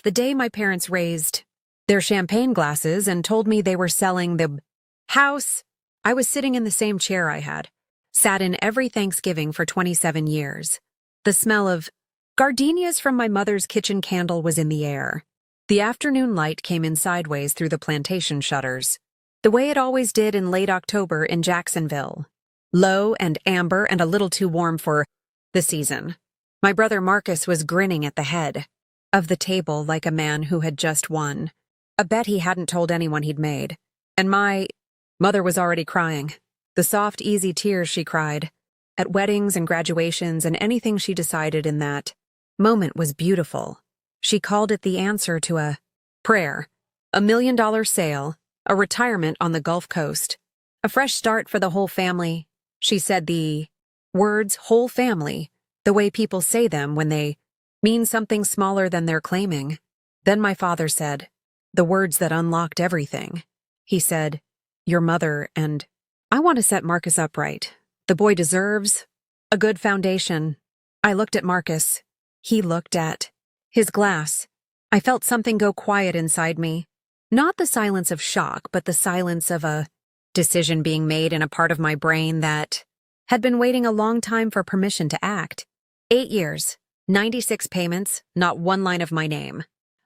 the day my parents raised their champagne glasses and told me they were selling the house. I was sitting in the same chair I had sat in every Thanksgiving for 27 years. The smell of gardenias from my mother's kitchen candle was in the air. The afternoon light came in sideways through the plantation shutters, the way it always did in late October in Jacksonville. Low and amber and a little too warm for the season. My brother Marcus was grinning at the head of the table like a man who had just won a bet he hadn't told anyone he'd made. And my mother was already crying. The soft, easy tears she cried at weddings and graduations, and anything she decided in that moment was beautiful. She called it the answer to a prayer, $1 million sale, a retirement on the Gulf Coast, a fresh start for the whole family. She said the words whole family, the way people say them when they mean something smaller than they're claiming. Then my father said the words that unlocked everything. He said, your mother, and I want to set Marcus up right. The boy deserves a good foundation. I looked at Marcus. He looked at his glass. I felt something go quiet inside me. Not the silence of shock, but the silence of a decision being made in a part of my brain that had been waiting a long time for permission to act. 8 years, 96 payments, not one line of my name,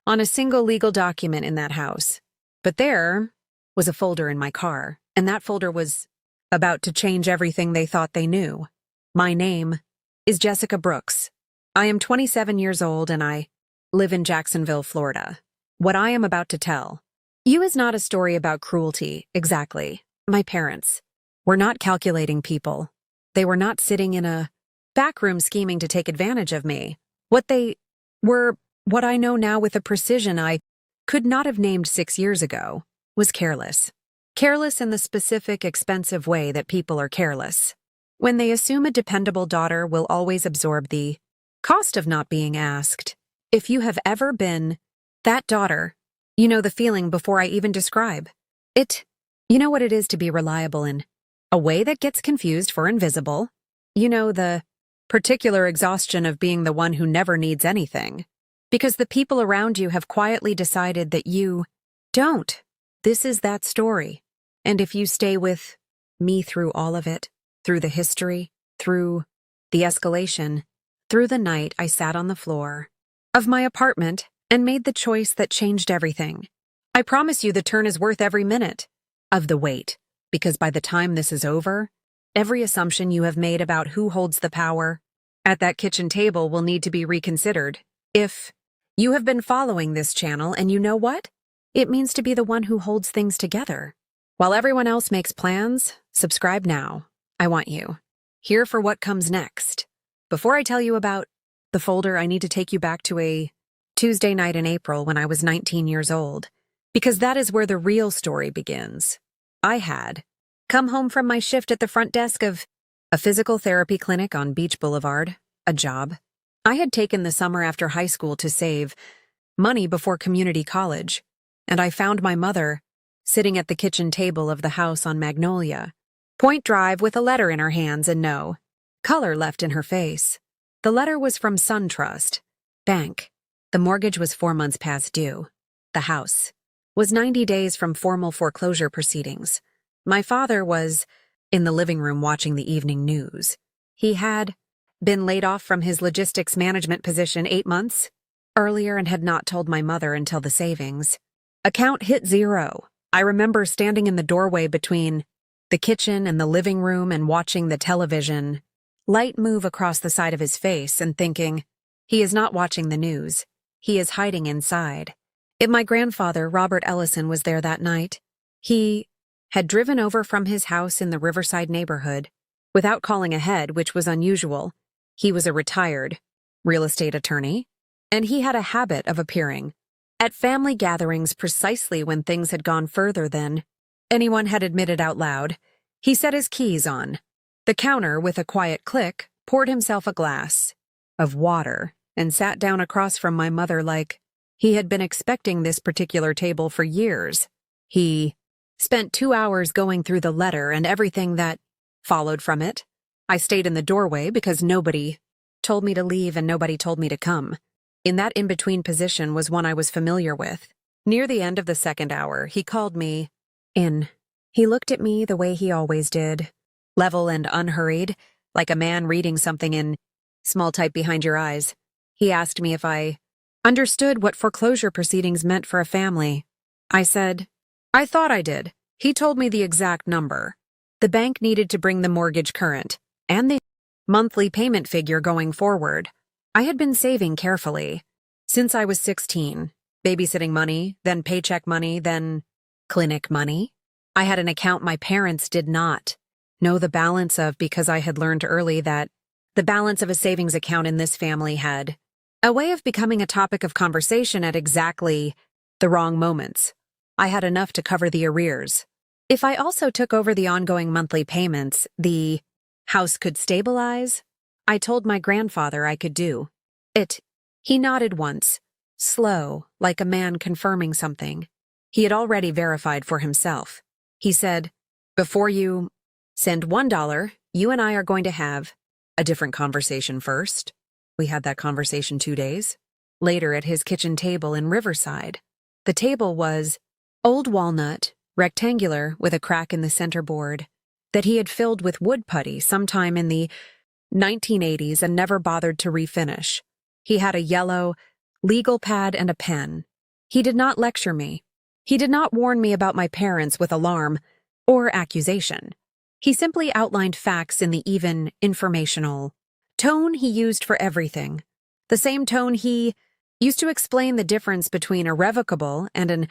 on a single legal document in that house. But there was a folder in my car, and that folder was about to change everything they thought they knew. My name is Jessica Brooks. I am 27 years old and I live in Jacksonville, Florida. What I am about to tell you is not a story about cruelty, exactly. My parents were not calculating people. They were not sitting in a back room scheming to take advantage of me. What they were, what I know now with a precision I could not have named 6 years ago, was careless. Careless in the specific, expensive way that people are careless. When they assume a dependable daughter will always absorb the cost of not being asked. If you have ever been that daughter, you know the feeling before I even describe it. You know what it is to be reliable in a way that gets confused for invisible. You know the particular exhaustion of being the one who never needs anything, because the people around you have quietly decided that you don't. This is that story. And if you stay with me through all of it, through the history, through the escalation, through the night I sat on the floor of my apartment and made the choice that changed everything, I promise you the turn is worth every minute of the wait, because by the time this is over, every assumption you have made about who holds the power at that kitchen table will need to be reconsidered. If you have been following this channel and you know what it means to be the one who holds things together. While everyone else makes plans, subscribe now. I want you here for what comes next. Before I tell you about the folder, I need to take you back to a Tuesday night in April when I was 19 years old, because that is where the real story begins. I had come home from my shift at the front desk of a physical therapy clinic on Beach Boulevard, a job I had taken the summer after high school to save money before community college, and I found my mother sitting at the kitchen table of the house on Magnolia, Point Drive, with a letter in her hands and no color left in her face. The letter was from SunTrust Bank. The mortgage was 4 months past due. The house was 90 days from formal foreclosure proceedings. My father was in the living room watching the evening news. He had been laid off from his logistics management position 8 months earlier and had not told my mother until the savings account hit zero. I remember standing in the doorway between the kitchen and the living room and watching the television light move across the side of his face and thinking, he is not watching the news. He is hiding inside. My grandfather, Robert Ellison, was there that night. He had driven over from his house in the Riverside neighborhood without calling ahead, which was unusual. He was a retired real estate attorney, and he had a habit of appearing at family gatherings precisely when things had gone further than anyone had admitted out loud. He set his keys on the counter with a quiet click, poured himself a glass of water, and sat down across from my mother like he had been expecting this particular table for years. He spent 2 hours going through the letter and everything that followed from it. I stayed in the doorway because nobody told me to leave and nobody told me to come. In that in-between position was one I was familiar with. Near the end of the second hour, he called me in. He looked at me the way he always did, level and unhurried, like a man reading something in small type behind your eyes. He asked me if I understood what foreclosure proceedings meant for a family. I said, I thought I did. He told me the exact number. The bank needed to bring the mortgage current, and the monthly payment figure going forward. I had been saving carefully. Since I was 16, babysitting money, then paycheck money, then clinic money. I had an account my parents did not know the balance of because I had learned early that the balance of a savings account in this family had a way of becoming a topic of conversation at exactly the wrong moments. I had enough to cover the arrears. If I also took over the ongoing monthly payments, the house could stabilize. I told my grandfather I could do it. He nodded once, slow, like a man confirming something. He had already verified for himself. He said, before you send $1, you and I are going to have a different conversation first. We had that conversation 2 days later at his kitchen table in Riverside. The table was old walnut, rectangular with a crack in the center board, that he had filled with wood putty sometime in the 1980s and never bothered to refinish. He had a yellow legal pad and a pen. He did not lecture me. He did not warn me about my parents with alarm or accusation. He simply outlined facts in the even, informational tone he used for everything. The same tone he used to explain the difference between irrevocable and an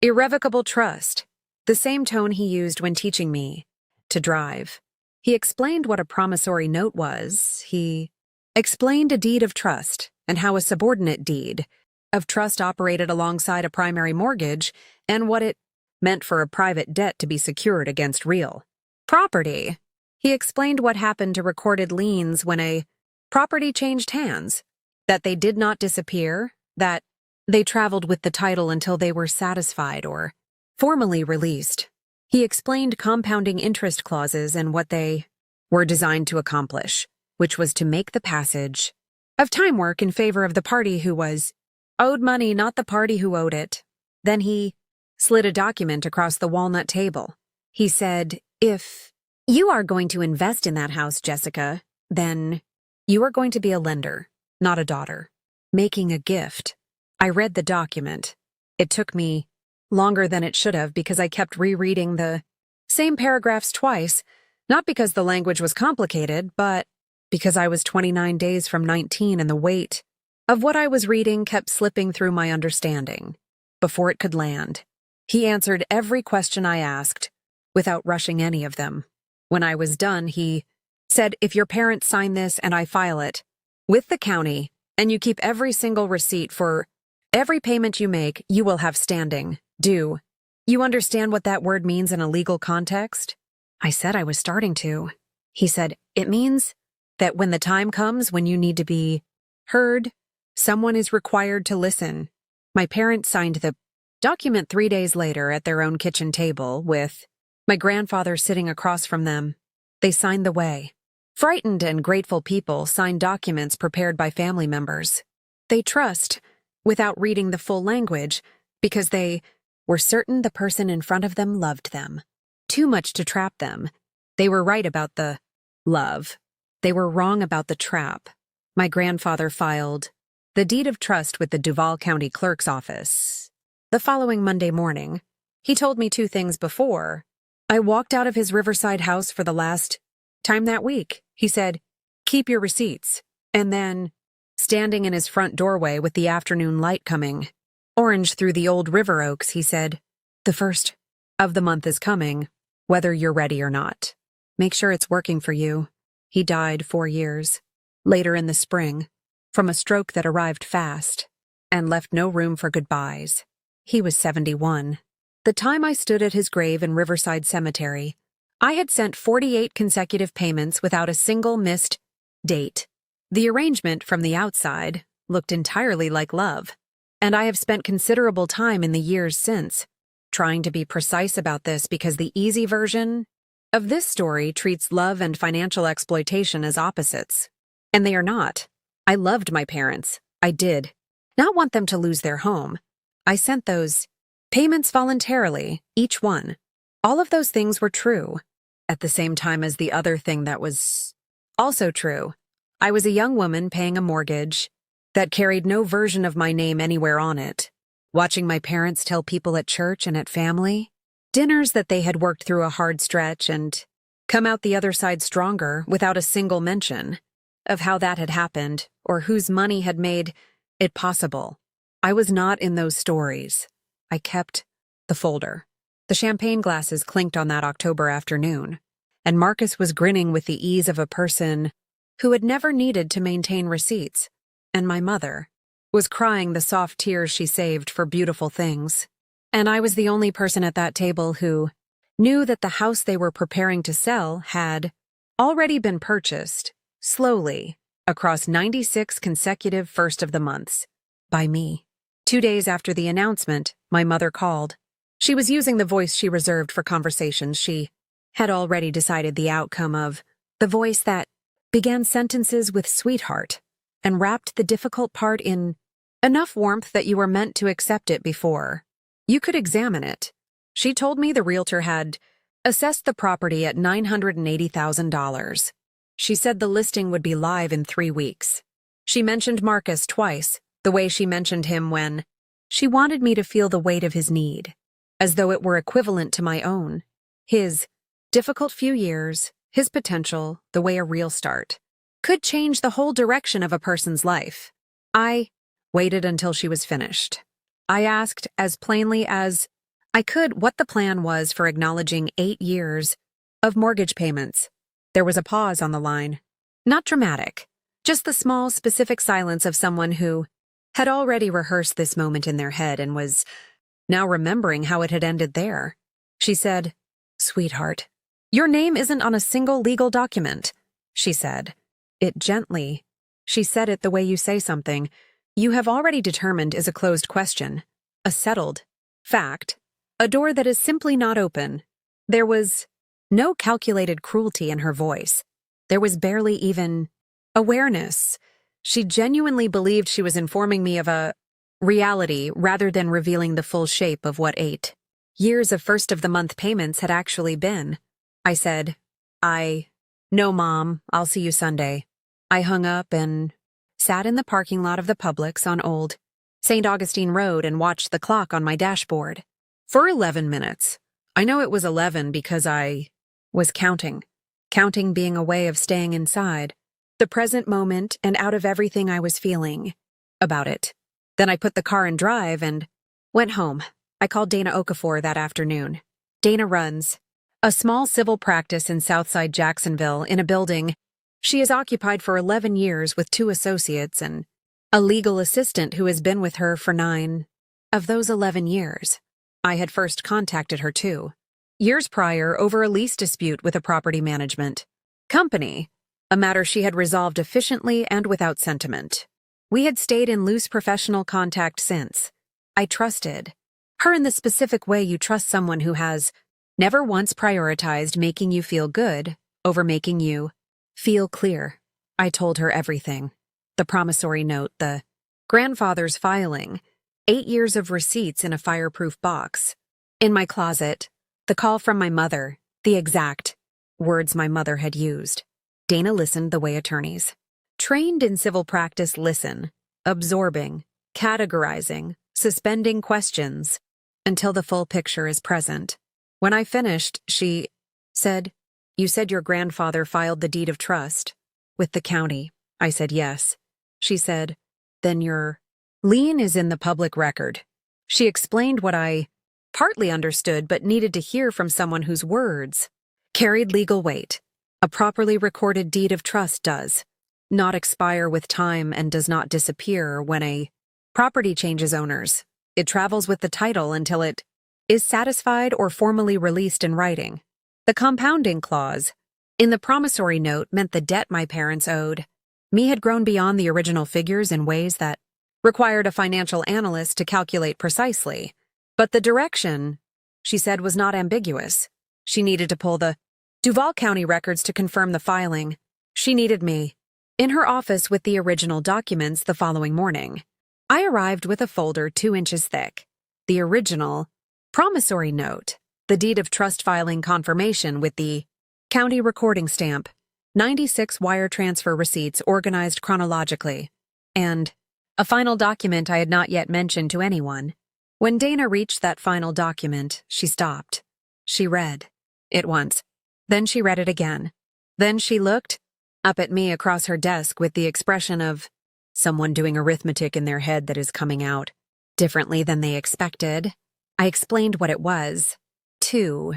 irrevocable trust. The same tone he used when teaching me to drive. He explained what a promissory note was. He explained a deed of trust and how a subordinate deed of trust operated alongside a primary mortgage and what it meant for a private debt to be secured against real property. He explained what happened to recorded liens when a property changed hands, that they did not disappear, that they traveled with the title until they were satisfied or formally released. He explained compounding interest clauses and what they were designed to accomplish, which was to make the passage of time work in favor of the party who was owed money, not the party who owed it. Then he slid a document across the walnut table. He said, if you are going to invest in that house, Jessica, then you are going to be a lender, not a daughter. Making a gift. I read the document. It took me longer than it should have because I kept rereading the same paragraphs twice, not because the language was complicated, but because I was 29 days from 19 and the weight of what I was reading kept slipping through my understanding before it could land. He answered every question I asked without rushing any of them. When I was done, he said, if your parents sign this and I file it with the county and you keep every single receipt for every payment you make, you will have standing. Do you understand what that word means in a legal context? I said I was starting to. He said, it means that when the time comes when you need to be heard, someone is required to listen. My parents signed the document 3 days later at their own kitchen table with my grandfather sitting across from them. They signed the way. Frightened and grateful people sign documents prepared by family members. They trust without reading the full language because they were certain the person in front of them loved them. Too much to trap them. They were right about the love. They were wrong about the trap. My grandfather filed the deed of trust with the Duval County Clerk's office. The following Monday morning, he told me 2 things before I walked out of his Riverside house for the last time that week. He said, keep your receipts. And then, standing in his front doorway with the afternoon light coming orange through the old river oaks, he said, the first of the month is coming, whether you're ready or not. Make sure it's working for you. He died 4 years later in the spring from a stroke that arrived fast and left no room for goodbyes. He was 71. The time I stood at his grave in Riverside Cemetery, I had sent 48 consecutive payments without a single missed date. The arrangement from the outside looked entirely like love, and I have spent considerable time in the years since trying to be precise about this because the easy version of this story treats love and financial exploitation as opposites. And they are not. I loved my parents. I did. not want them to lose their home. I sent those payments voluntarily, each one. All of those things were true, at the same time as the other thing that was also true. I was a young woman paying a mortgage that carried no version of my name anywhere on it, watching my parents tell people at church and at family dinners that they had worked through a hard stretch and come out the other side stronger without a single mention of how that had happened or whose money had made it possible. I was not in those stories. I kept the folder. The champagne glasses clinked on that October afternoon, and Marcus was grinning with the ease of a person who had never needed to maintain receipts, and my mother was crying the soft tears she saved for beautiful things. And I was the only person at that table who knew that the house they were preparing to sell had already been purchased, slowly, across 96 consecutive first of the months, by me. 2 days after the announcement, my mother called. She was using the voice she reserved for conversations. She had already decided the outcome of the voice that began sentences with sweetheart and wrapped the difficult part in enough warmth that you were meant to accept it before you could examine it. She told me the realtor had assessed the property at $980,000. She said the listing would be live in 3 weeks. She mentioned Marcus twice, the way she mentioned him when she wanted me to feel the weight of his need, as though it were equivalent to my own. His difficult few years, his potential, the way a real start could change the whole direction of a person's life. I waited until she was finished. I asked as plainly as I could what the plan was for acknowledging 8 years of mortgage payments. There was a pause on the line. Not dramatic, just the small, specific silence of someone who had already rehearsed this moment in their head and was now remembering how it had ended there. She said, "Sweetheart, your name isn't on a single legal document," she said. It gently. She said it the way you say something you have already determined is a closed question, a settled fact, a door that is simply not open. There was no calculated cruelty in her voice. There was barely even awareness. She genuinely believed she was informing me of a reality rather than revealing the full shape of what 8 years of first-of-the-month payments had actually been. I said, "No, Mom, I'll see you Sunday." I hung up and sat in the parking lot of the Publix on Old St. Augustine Road and watched the clock on my dashboard. For 11 minutes. I know it was 11 because I was counting. Counting being a way of staying inside the present moment and out of everything I was feeling about it. Then I put the car in drive and went home. I called Dana Okafor that afternoon. Dana runs a small civil practice in Southside Jacksonville in a building she has occupied for 11 years with 2 associates and a legal assistant who has been with her for 9 of those 11 years. I had first contacted her 2 years prior over a lease dispute with a property management company, a matter she had resolved efficiently and without sentiment. We had stayed in loose professional contact since. I trusted her in the specific way you trust someone who has never once prioritized making you feel good over making you feel clear. I told her everything. The promissory note, the grandfather's filing, 8 years of receipts in a fireproof box. In my closet, the call from my mother, the exact words my mother had used. Dana listened the way attorneys trained in civil practice listen, absorbing, categorizing, suspending questions until the full picture is present. When I finished, she said, "You said your grandfather filed the deed of trust with the county." I said yes. She said, "Then your lien is in the public record." She explained what I partly understood but needed to hear from someone whose words carried legal weight. A properly recorded deed of trust does not expire with time and does not disappear when a property changes owners. It travels with the title until it is satisfied or formally released in writing. The compounding clause in the promissory note meant the debt my parents owed me had grown beyond the original figures in ways that required a financial analyst to calculate precisely. But the direction, she said, was not ambiguous. She needed to pull the Duval County records to confirm the filing. She needed me in her office with the original documents the following morning. I arrived with a folder 2 inches thick. The original promissory note, the deed of trust filing confirmation with the county recording stamp, 96 wire transfer receipts organized chronologically, and a final document I had not yet mentioned to anyone. When Dana reached that final document, she stopped. She read it once. Then she read it again. Then she looked up at me across her desk with the expression of someone doing arithmetic in their head that is coming out differently than they expected. I explained what it was. 2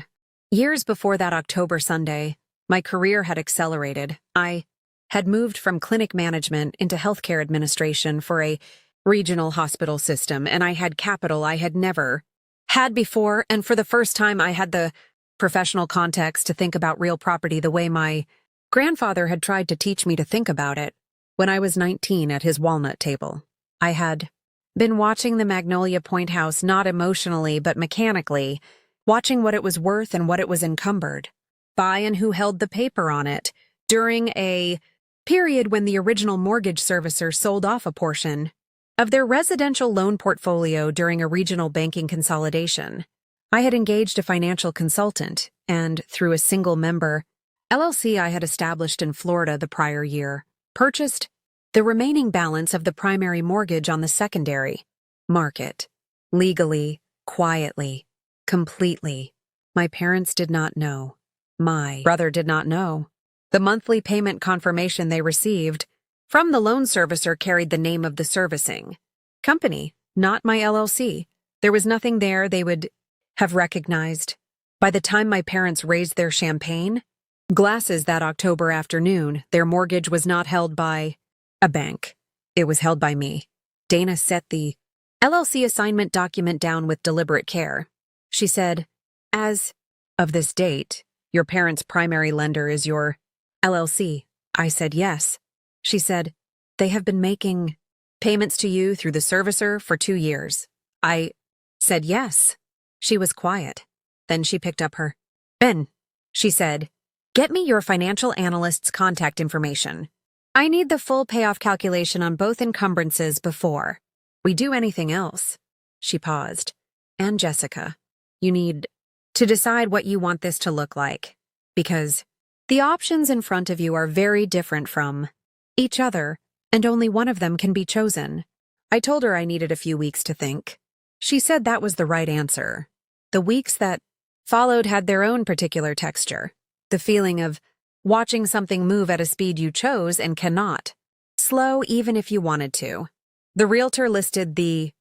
years before that October Sunday, my career had accelerated. I had moved from clinic management into healthcare administration for a regional hospital system, and I had capital I had never had before, and for the first time I had the professional context to think about real property the way my grandfather had tried to teach me to think about it when I was 19 at his walnut table. I had been watching the Magnolia Point house not emotionally but mechanically, watching what it was worth and what it was encumbered by and who held the paper on it during a period when the original mortgage servicer sold off a portion of their residential loan portfolio during a regional banking consolidation. I had engaged a financial consultant, and through a single-member LLC I had established in Florida the prior year, purchased the remaining balance of the primary mortgage on the secondary market, legally, quietly, completely. My parents did not know. My brother did not know. The monthly payment confirmation they received from the loan servicer carried the name of the servicing company, not my LLC. There was nothing there they would have recognized. By the time my parents raised their champagne glasses that October afternoon, their mortgage was not held by a bank. It was held by me. Dana set the LLC assignment document down with deliberate care. She said, "As of this date, your parents' primary lender is your LLC." I said yes. She said, "They have been making payments to you through the servicer for 2 years." I said yes. She was quiet. Then she picked up her pen. She said, "Get me your financial analyst's contact information. I need the full payoff calculation on both encumbrances before we do anything else." She paused. "And Jessica, you need to decide what you want this to look like, because the options in front of you are very different from each other, and only one of them can be chosen." I told her I needed a few weeks to think. She said that was the right answer. The weeks that followed had their own particular texture. The feeling of watching something move at a speed you chose and cannot slow even if you wanted to. The realtor listed the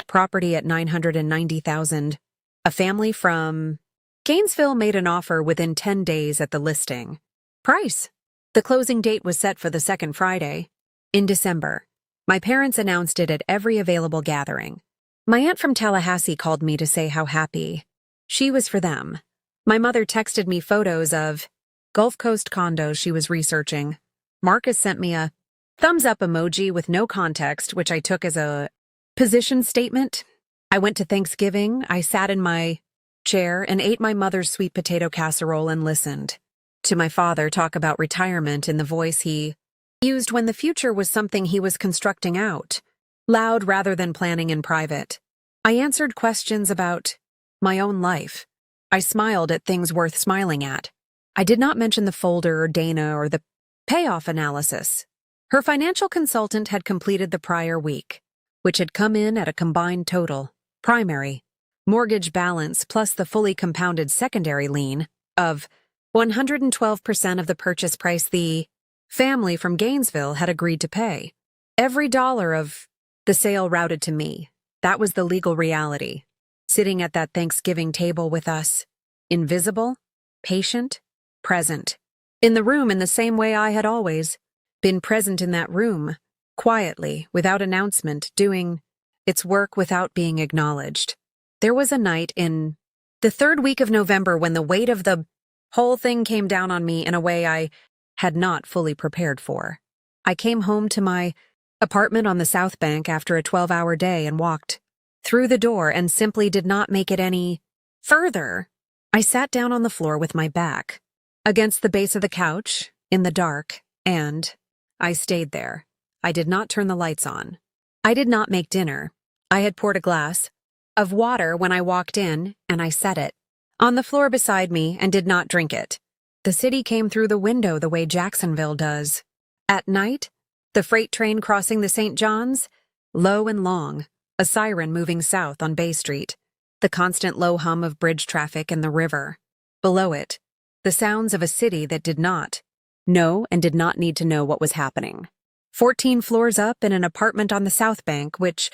property at $990,000. A family from Gainesville made an offer within 10 days at the listing price. The closing date was set for the second Friday in December. My parents announced it at every available gathering. My aunt from Tallahassee called me to say how happy she was for them. My mother texted me photos of Gulf Coast condos she was researching. Marcus sent me a thumbs up emoji with no context, which I took as a position statement. I went to Thanksgiving. I sat in my chair and ate my mother's sweet potato casserole and listened to my father talk about retirement in the voice he used when the future was something he was constructing out, loud rather than planning in private. I answered questions about my own life. I smiled at things worth smiling at. I did not mention the folder or Dana or the payoff analysis. Her financial consultant had completed the prior week, which had come in at a combined total, primary, mortgage balance plus the fully compounded secondary lien, of 112% of the purchase price the family from Gainesville had agreed to pay. Every dollar of the sale routed to me. That was the legal reality. Sitting at that Thanksgiving table with us, invisible, patient, present. In the room in the same way I had always been present in that room, quietly, without announcement, doing its work without being acknowledged. There was a night in the third week of November when the weight of the whole thing came down on me in a way I had not fully prepared for. I came home to my apartment on the South Bank after a 12-hour day and walked through the door and simply did not make it any further. I sat down on the floor with my back against the base of the couch in the dark, and I stayed there. I did not turn the lights on. I did not make dinner. I had poured a glass of water when I walked in, and I set it on the floor beside me and did not drink it. The city came through the window the way Jacksonville does. At night, the freight train crossing the St. John's, low and long, a siren moving south on Bay Street, the constant low hum of bridge traffic and the river. Below it, the sounds of a city that did not know and did not need to know what was happening. 14 floors up in an apartment on the South Bank, which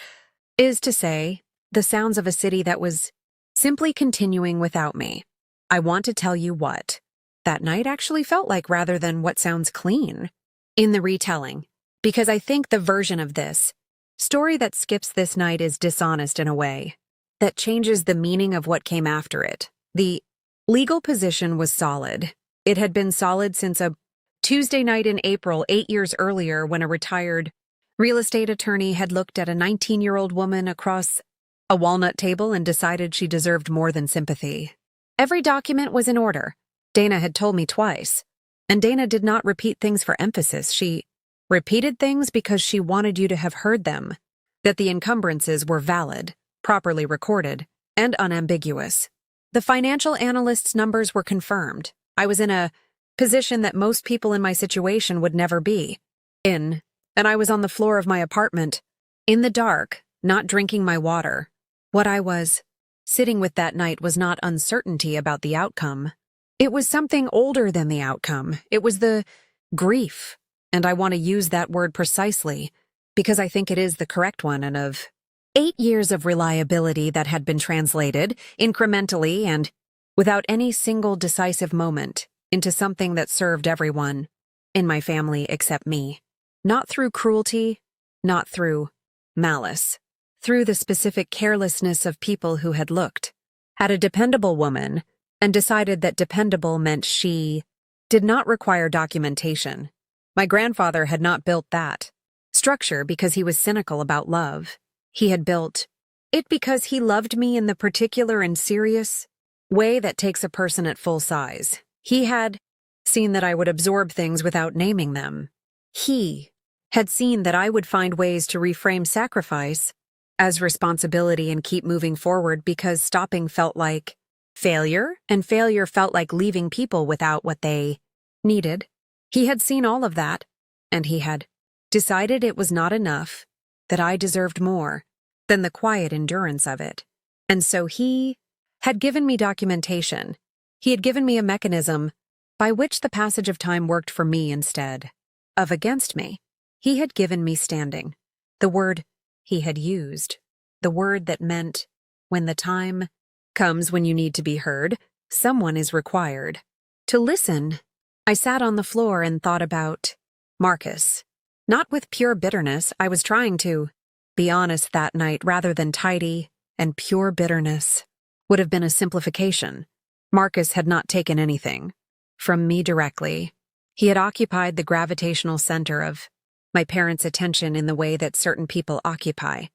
is to say, the sounds of a city that was simply continuing without me. I want to tell you what that night actually felt like rather than what sounds clean in the retelling, because I think the version of this story that skips this night is dishonest in a way that changes the meaning of what came after it. The legal position was solid. It had been solid since a Tuesday night in April 8 years earlier when a retired real estate attorney had looked at a 19-year-old woman across a walnut table and decided she deserved more than sympathy. Every document was in order. Dana had told me twice. And Dana did not repeat things for emphasis. She repeated things because she wanted you to have heard them, that the encumbrances were valid, properly recorded, and unambiguous. The financial analyst's numbers were confirmed. I was in a position that most people in my situation would never be in, and I was on the floor of my apartment, in the dark, not drinking my water. What I was sitting with that night was not uncertainty about the outcome. It was something older than the outcome. It was the grief, and I want to use that word precisely because I think it is the correct one, and of 8 years of reliability that had been translated, incrementally and without any single decisive moment, into something that served everyone in my family except me. Not through cruelty, not through malice, through the specific carelessness of people who had looked at a dependable woman and decided that dependable meant she did not require documentation. My grandfather had not built that structure because he was cynical about love. He had built it because he loved me in the particular and serious way that takes a person at full size. He had seen that I would absorb things without naming them. He had seen that I would find ways to reframe sacrifice as responsibility and keep moving forward because stopping felt like failure, and failure felt like leaving people without what they needed. He had seen all of that, and he had decided it was not enough, that I deserved more than the quiet endurance of it. And so he had given me documentation. He had given me a mechanism by which the passage of time worked for me instead of against me. He had given me standing. The word he had used, the word that meant when the time comes when you need to be heard, someone is required to listen. I sat on the floor and thought about Marcus. Not with pure bitterness. I was trying to be honest that night rather than tidy, and pure bitterness would have been a simplification. Marcus had not taken anything from me directly. He had occupied the gravitational center of my parents' attention in the way that certain people occupy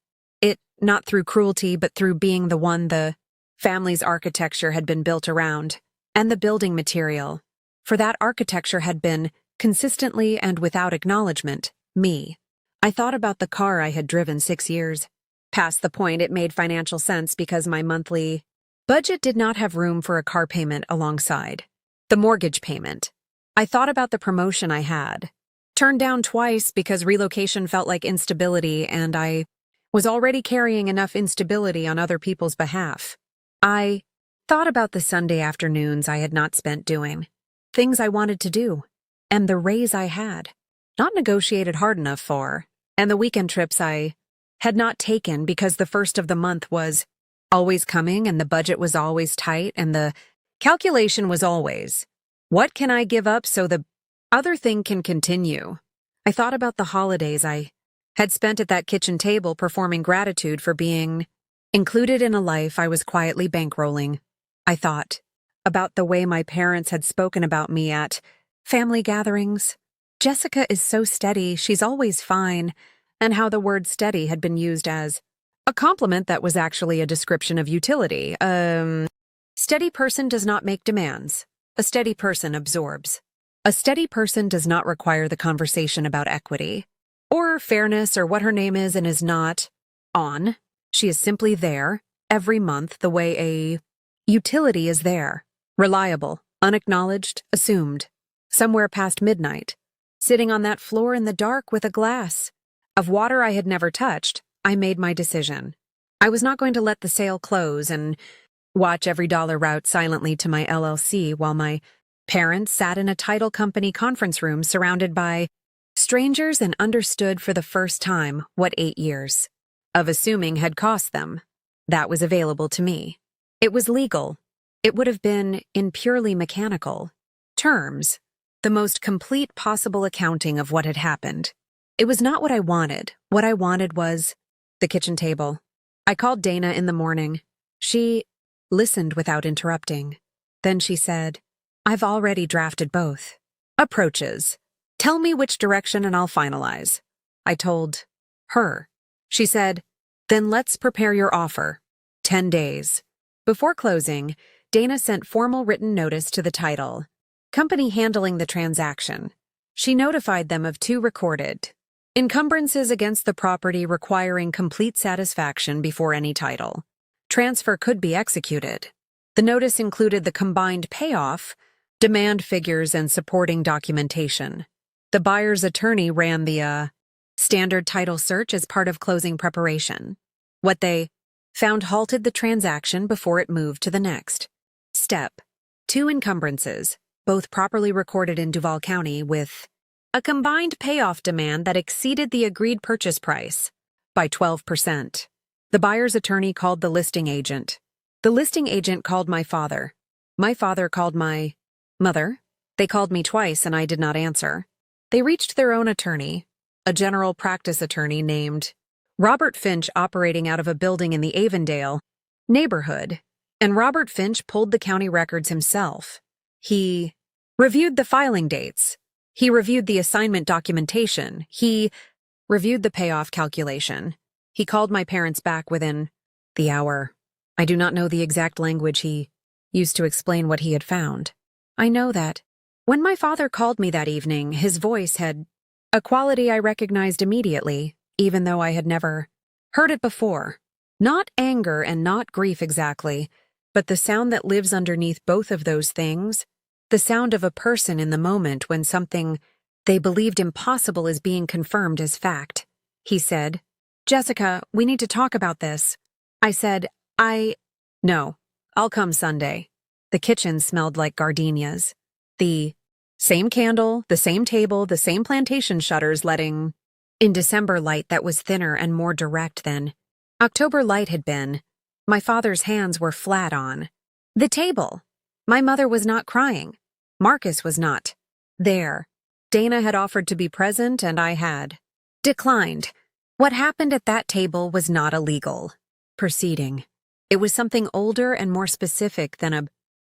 it, not through cruelty, but through being the one the family's architecture had been built around, and the building material for that architecture had been, consistently and without acknowledgement, me. I thought about the car I had driven 6 years. Past the point it made financial sense because my monthly budget did not have room for a car payment alongside the mortgage payment. I thought about the promotion I had turned down twice because relocation felt like instability, and I was already carrying enough instability on other people's behalf. I thought about the Sunday afternoons I had not spent doing things I wanted to do, and the raise I had not negotiated hard enough for, and the weekend trips I had not taken because the first of the month was always coming and the budget was always tight and the calculation was always, what can I give up so the other thing can continue? I thought about the holidays I had spent at that kitchen table performing gratitude for being included in a life I was quietly bankrolling. I thought about the way my parents had spoken about me at family gatherings. Jessica is so steady, she's always fine, and how the word steady had been used as a compliment that was actually a description of utility. Steady person does not make demands. A steady person absorbs. A steady person does not require the conversation about equity or fairness or what her name is and is not on. She is simply there every month the way a utility is there. Reliable, unacknowledged, assumed. Somewhere past midnight. Sitting on that floor in the dark with a glass of water I had never touched, I made my decision. I was not going to let the sale close and watch every dollar route silently to my LLC while my parents sat in a title company conference room surrounded by strangers and understood for the first time what 8 years of assuming had cost them. That was available to me. It was legal. It would have been, in purely mechanical terms, the most complete possible accounting of what had happened. It was not what I wanted. What I wanted was the kitchen table. I called Dana in the morning. She listened without interrupting. Then she said, "I've already drafted both approaches. Tell me which direction and I'll finalize." I told her. She said, "Then let's prepare your offer. 10 days. Before closing, Dana sent formal written notice to the title company handling the transaction. She notified them of 2 recorded encumbrances against the property requiring complete satisfaction before any title transfer could be executed. The notice included the combined payoff, demand figures, and supporting documentation. The buyer's attorney ran the standard title search as part of closing preparation. What they found halted the transaction before it moved to the next step. 2 encumbrances, both properly recorded in Duval County, with a combined payoff demand that exceeded the agreed purchase price by 12%. The buyer's attorney called the listing agent. The listing agent called my father. My father called my mother. They called me twice and I did not answer. They reached their own attorney, a general practice attorney named Robert Finch, operating out of a building in the Avondale neighborhood, and Robert Finch pulled the county records himself. He reviewed the filing dates. He reviewed the assignment documentation. He reviewed the payoff calculation. He called my parents back within the hour. I do not know the exact language he used to explain what he had found. I know that when my father called me that evening, his voice had a quality I recognized immediately, even though I had never heard it before. Not anger and not grief exactly, but the sound that lives underneath both of those things, the sound of a person in the moment when something they believed impossible is being confirmed as fact. He said, "Jessica, we need to talk about this." I said, No, I'll come Sunday." The kitchen smelled like gardenias. The same candle, the same table, the same plantation shutters letting in December light that was thinner and more direct than October light had been. My father's hands were flat on the table. My mother was not crying. Marcus was not there. Dana had offered to be present and I had declined. What happened at that table was not a legal proceeding. It was something older and more specific than a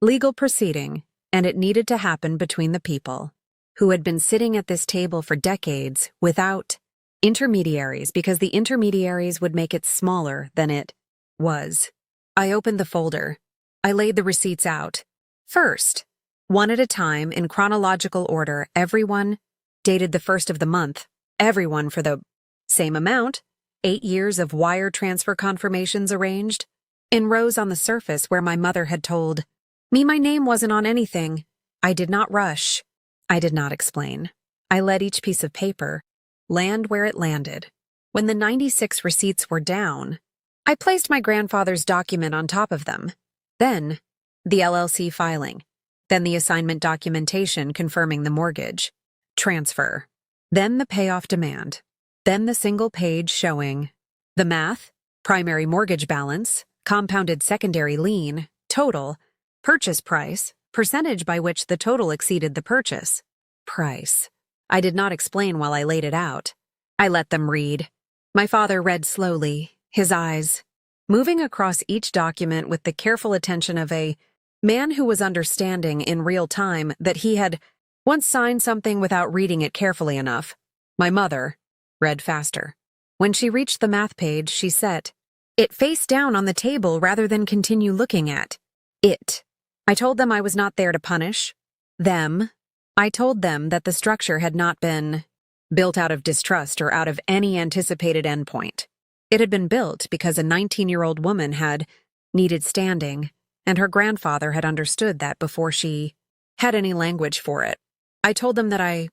legal proceeding, and it needed to happen between the people who had been sitting at this table for decades without intermediaries, because the intermediaries would make it smaller than it was. I opened the folder. I laid the receipts out. First, one at a time in chronological order, everyone dated the first of the month, everyone for the same amount, 8 years of wire transfer confirmations arranged, in rows on the surface where my mother had told me my name wasn't on anything. I did not rush. I did not explain. I let each piece of paper land where it landed. When the 96 receipts were down, I placed my grandfather's document on top of them. Then, the LLC filing. Then the assignment documentation confirming the mortgage transfer. Then the payoff demand. Then the single page showing the math, primary mortgage balance, compounded secondary lien, total, purchase price, percentage by which the total exceeded the purchase price. I did not explain while I laid it out. I let them read. My father read slowly, his eyes moving across each document with the careful attention of a man who was understanding in real time that he had once signed something without reading it carefully enough. My mother read faster. When she reached the math page, she set it face down on the table rather than continue looking at it. I told them I was not there to punish them. I told them that the structure had not been built out of distrust or out of any anticipated endpoint. It had been built because a 19-year-old woman had needed standing, and her grandfather had understood that before she had any language for it. I told them that I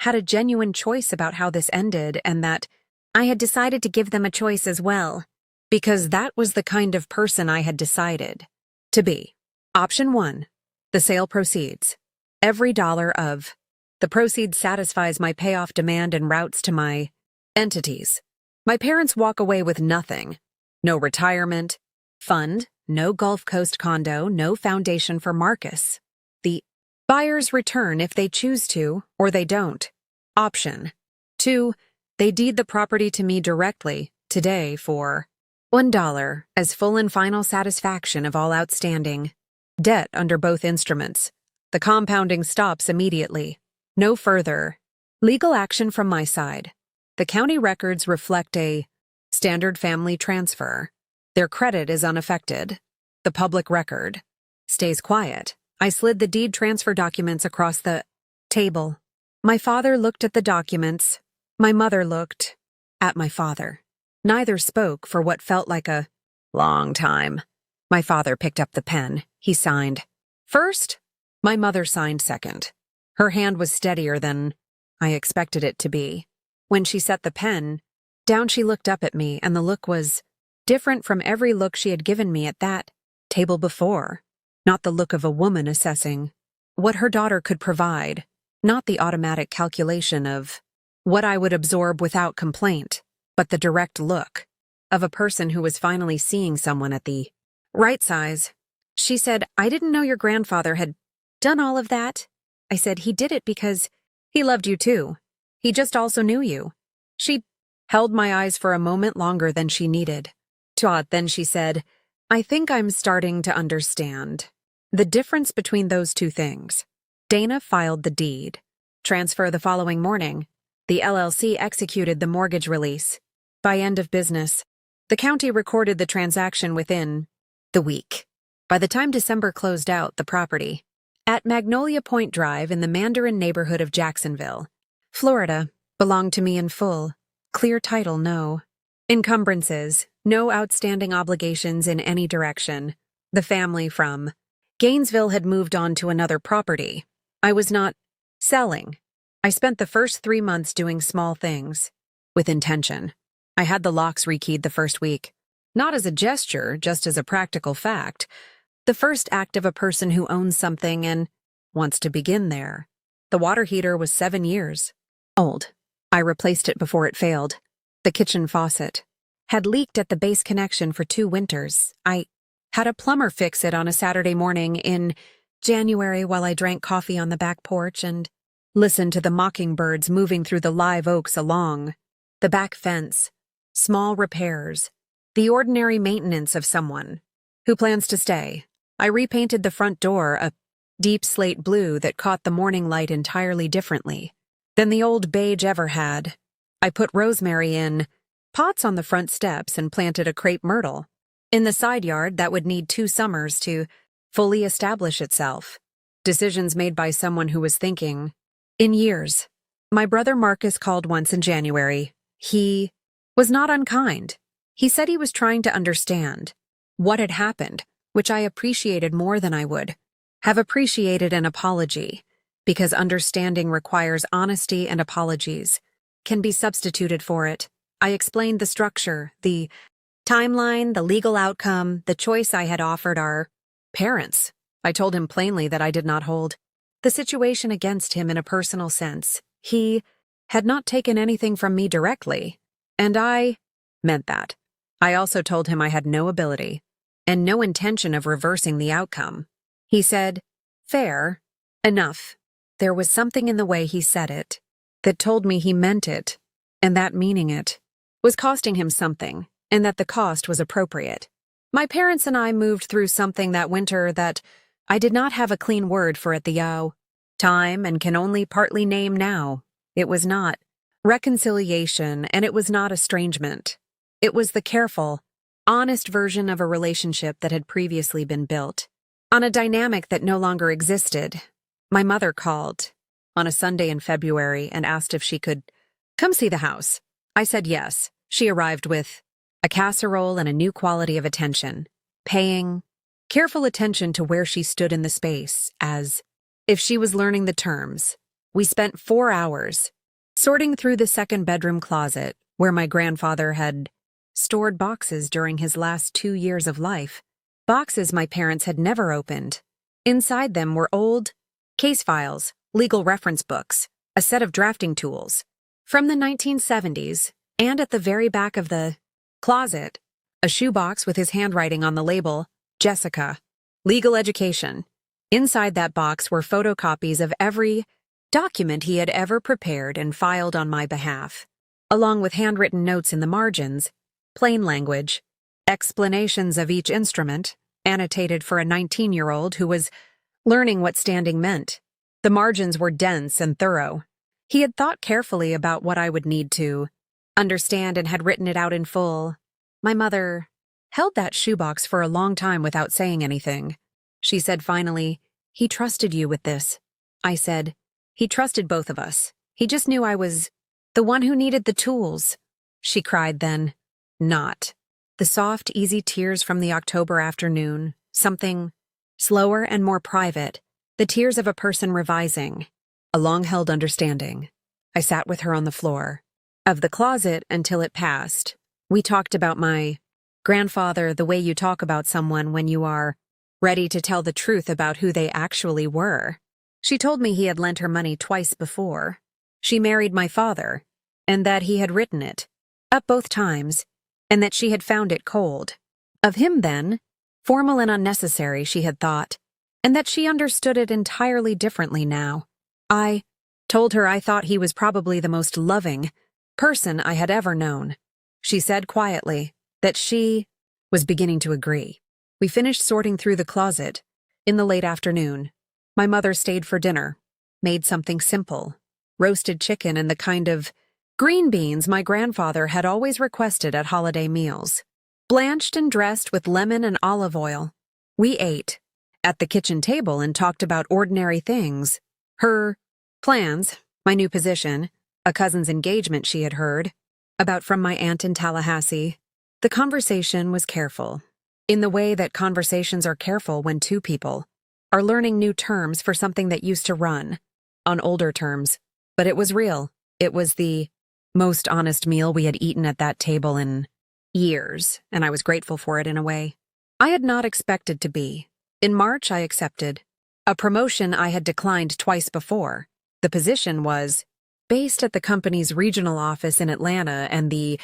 had a genuine choice about how this ended and that I had decided to give them a choice as well, because that was the kind of person I had decided to be. Option 1, the sale proceeds. Every dollar of the proceeds satisfies my payoff demand and routes to my entities. My parents walk away with nothing. No retirement fund, no Gulf Coast condo, no foundation for Marcus. The buyers return if they choose to, or they don't. Option 2, they deed the property to me directly, today, for $1 as full and final satisfaction of all outstanding debt under both instruments. The compounding stops immediately. No further legal action from my side. The county records reflect a standard family transfer. Their credit is unaffected. The public record stays quiet. I slid the deed transfer documents across the table. My father looked at the documents. My mother looked at my father. Neither spoke for what felt like a long time. My father picked up the pen. He signed first. My mother signed second. Her hand was steadier than I expected it to be. When she set the pen down, she looked up at me, and the look was different from every look she had given me at that table before. Not the look of a woman assessing what her daughter could provide, not the automatic calculation of what I would absorb without complaint, but the direct look of a person who was finally seeing someone at the right size. She said, "I didn't know your grandfather had done all of that." I said, "He did it because he loved you too. He just also knew you." She held my eyes for a moment longer than she needed. Then she said, "I think I'm starting to understand the difference between those two things." Dana filed the deed transfer the following morning. The LLC executed the mortgage release. By end of business, the county recorded the transaction within the week. By the time December closed out, the property at Magnolia Point Drive in the Mandarin neighborhood of Jacksonville, Florida, belonged to me in full. Clear title, no encumbrances, no outstanding obligations in any direction. The family from Gainesville had moved on to another property. I was not selling. I spent the first 3 months doing small things with intention. I had the locks rekeyed the first week. Not as a gesture, just as a practical fact. The first act of a person who owns something and wants to begin there. The water heater was 7 years old. I replaced it before it failed. The kitchen faucet had leaked at the base connection for 2 winters. I had a plumber fix it on a Saturday morning in January while I drank coffee on the back porch and listened to the mockingbirds moving through the live oaks along the back fence. Small repairs. The ordinary maintenance of someone who plans to stay. I repainted the front door a deep slate blue that caught the morning light entirely differently than the old beige ever had. I put rosemary in pots on the front steps and planted a crepe myrtle in the side yard that would need 2 summers to fully establish itself. Decisions made by someone who was thinking in years. My brother Marcus called once in January. He was not unkind. He said he was trying to understand what had happened, which I appreciated more than I would have appreciated an apology, because understanding requires honesty and apologies can be substituted for it. I explained the structure, the timeline, the legal outcome, the choice I had offered our parents. I told him plainly that I did not hold the situation against him in a personal sense. He had not taken anything from me directly, and I meant that. I also told him I had no ability and no intention of reversing the outcome. He said, "Fair enough." There was something in the way he said it that told me he meant it, and that meaning it was costing him something, and that the cost was appropriate. My parents and I moved through something that winter that I did not have a clean word for at the time and can only partly name now. It was not reconciliation, and it was not estrangement. It was the careful, honest version of a relationship that had previously been built on a dynamic that no longer existed. My mother called on a Sunday in February and asked if she could Come see the house. I said yes. She arrived with a casserole and a new quality of attention, paying careful attention to where she stood in the space, as if she was learning the terms. We spent 4 hours sorting through the second bedroom closet where my grandfather had stored boxes during his last 2 years of life, boxes my parents had never opened. Inside them were old case files, legal reference books, a set of drafting tools from the 1970s, and at the very back of the closet, a shoebox with his handwriting on the label, Jessica, legal education. Inside that box were photocopies of every document he had ever prepared and filed on my behalf, along with handwritten notes in the margins, plain language, explanations of each instrument, annotated for a 19-year-old who was learning what standing meant. The margins were dense and thorough. He had thought carefully about what I would need to understand and had written it out in full. My mother held that shoebox for a long time without saying anything. She said finally, "He trusted you with this." I said, "He trusted both of us. He just knew I was the one who needed the tools." She cried then. Not. The soft, easy tears from the October afternoon, something slower and more private, the tears of a person revising, a long-held understanding. I sat with her on the floor of the closet until it passed. We talked about my grandfather the way you talk about someone when you are ready to tell the truth about who they actually were. She told me he had lent her money twice before. She married my father, and that he had written it up both times, and that she had found it cold. Of him then, formal and unnecessary, she had thought, and that she understood it entirely differently now. I told her I thought he was probably the most loving person I had ever known. She said quietly that she was beginning to agree. We finished sorting through the closet in the late afternoon. My mother stayed for dinner, made something simple, roasted chicken and the kind of green beans my grandfather had always requested at holiday meals, blanched and dressed with lemon and olive oil. We ate at the kitchen table and talked about ordinary things. Her plans, my new position, a cousin's engagement she had heard about from my aunt in Tallahassee. The conversation was careful, in the way that conversations are careful when two people are learning new terms for something that used to run on older terms. But it was real. It was the most honest meal we had eaten at that table in years, and I was grateful for it in a way I had not expected to be. In March, I accepted a promotion I had declined twice before. The position was based at the company's regional office in Atlanta, and the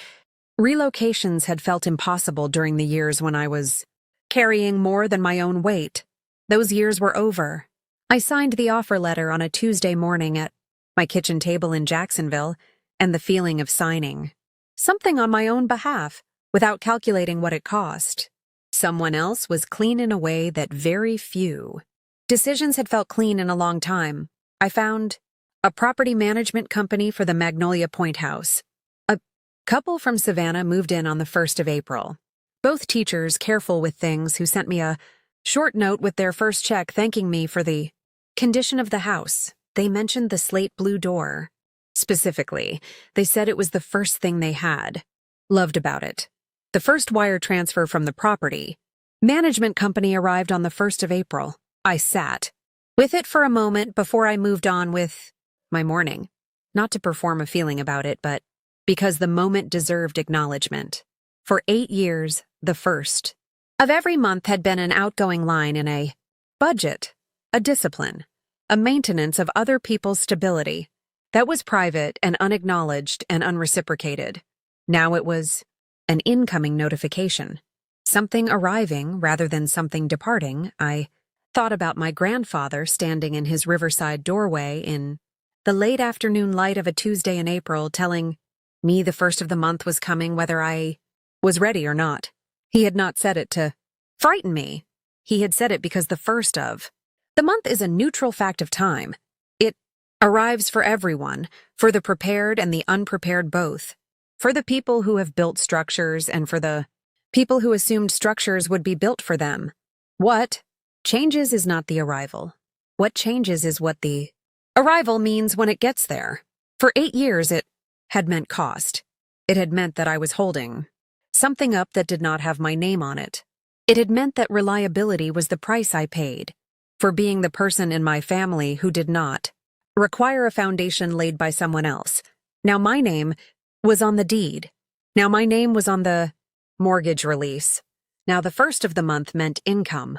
relocations had felt impossible during the years when I was carrying more than my own weight. Those years were over. I signed the offer letter on a Tuesday morning at my kitchen table in Jacksonville, and the feeling of signing something on my own behalf without calculating what it cost. Someone else was clean in a way that very few decisions had felt clean in a long time. I found a property management company for the Magnolia Point house. A couple from Savannah moved in on the 1st of April. Both teachers careful with things who sent me a short note with their first check thanking me for the condition of the house. They mentioned the slate blue door. Specifically, they said it was the first thing they had loved about it. The first wire transfer from the property management company arrived on the 1st of April. I sat with it for a moment before I moved on with my morning, not to perform a feeling about it, but because the moment deserved acknowledgement. For 8 years, the first of every month had been an outgoing line in a budget, a discipline, a maintenance of other people's stability that was private and unacknowledged and unreciprocated. Now it was an incoming notification, something arriving rather than something departing. I thought about my grandfather standing in his riverside doorway in the late afternoon light of a Tuesday in April, telling me the first of the month was coming whether I was ready or not. He had not said it to frighten me. He had said it because the first of the month is a neutral fact of time. It arrives for everyone, for the prepared and the unprepared both, for the people who have built structures and for the people who assumed structures would be built for them. What changes is not the arrival. What changes is what the arrival means when it gets there. For 8 years, it had meant cost. It had meant that I was holding something up that did not have my name on it. It had meant that reliability was the price I paid for being the person in my family who did not require a foundation laid by someone else. Now my name was on the deed. Now my name was on the mortgage release. Now the first of the month meant income,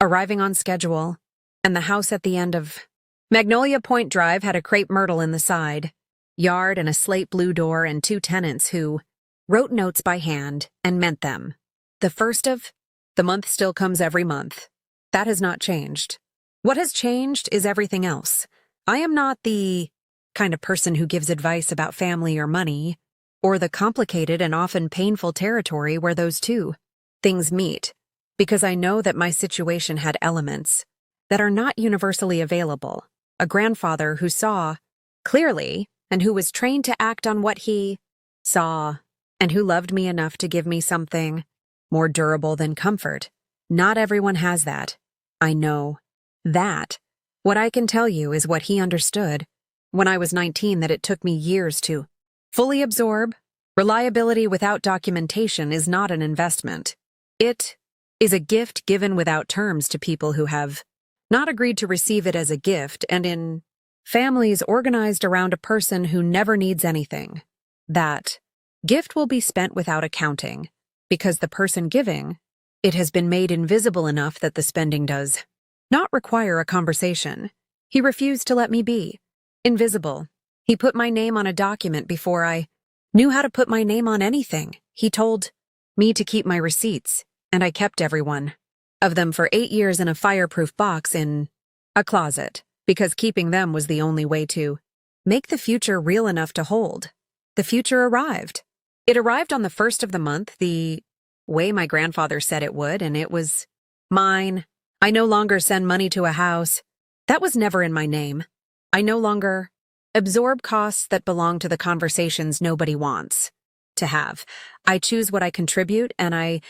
arriving on schedule, and the house at the end of Magnolia Point Drive had a crepe myrtle in the side, yard and a slate blue door and 2 tenants who wrote notes by hand and meant them. The first of the month still comes every month. That has not changed. What has changed is everything else. I am not the kind of person who gives advice about family or money, or the complicated and often painful territory where those two things meet, because I know that my situation had elements that are not universally available. A grandfather who saw clearly and who was trained to act on what he saw, and who loved me enough to give me something more durable than comfort. Not everyone has that. I know that. What I can tell you is what he understood when I was 19 that it took me years to fully absorb. Reliability without documentation is not an investment. It is a gift given without terms to people who have not agreed to receive it as a gift, and in families organized around a person who never needs anything. That gift will be spent without accounting, because the person giving it has been made invisible enough that the spending does not require a conversation. He refused to let me be invisible. He put my name on a document before I knew how to put my name on anything. He told me to keep my receipts, and I kept every one of them for 8 years in a fireproof box in a closet, because keeping them was the only way to make the future real enough to hold. The future arrived. It arrived on the first of the month, the way my grandfather said it would, and it was mine. I no longer send money to a house. That was never in my name. I no longer absorb costs that belong to the conversations nobody wants to have. I choose what I contribute, and I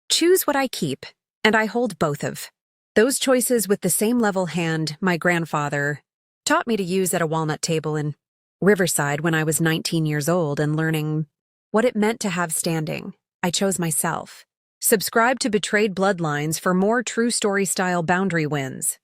choose what I keep, and I hold both of those choices with the same level hand my grandfather taught me to use at a walnut table in Riverside when I was 19 years old and learning what it meant to have standing. I chose myself. Subscribe to Betrayed Bloodlines for more true story-style boundary wins.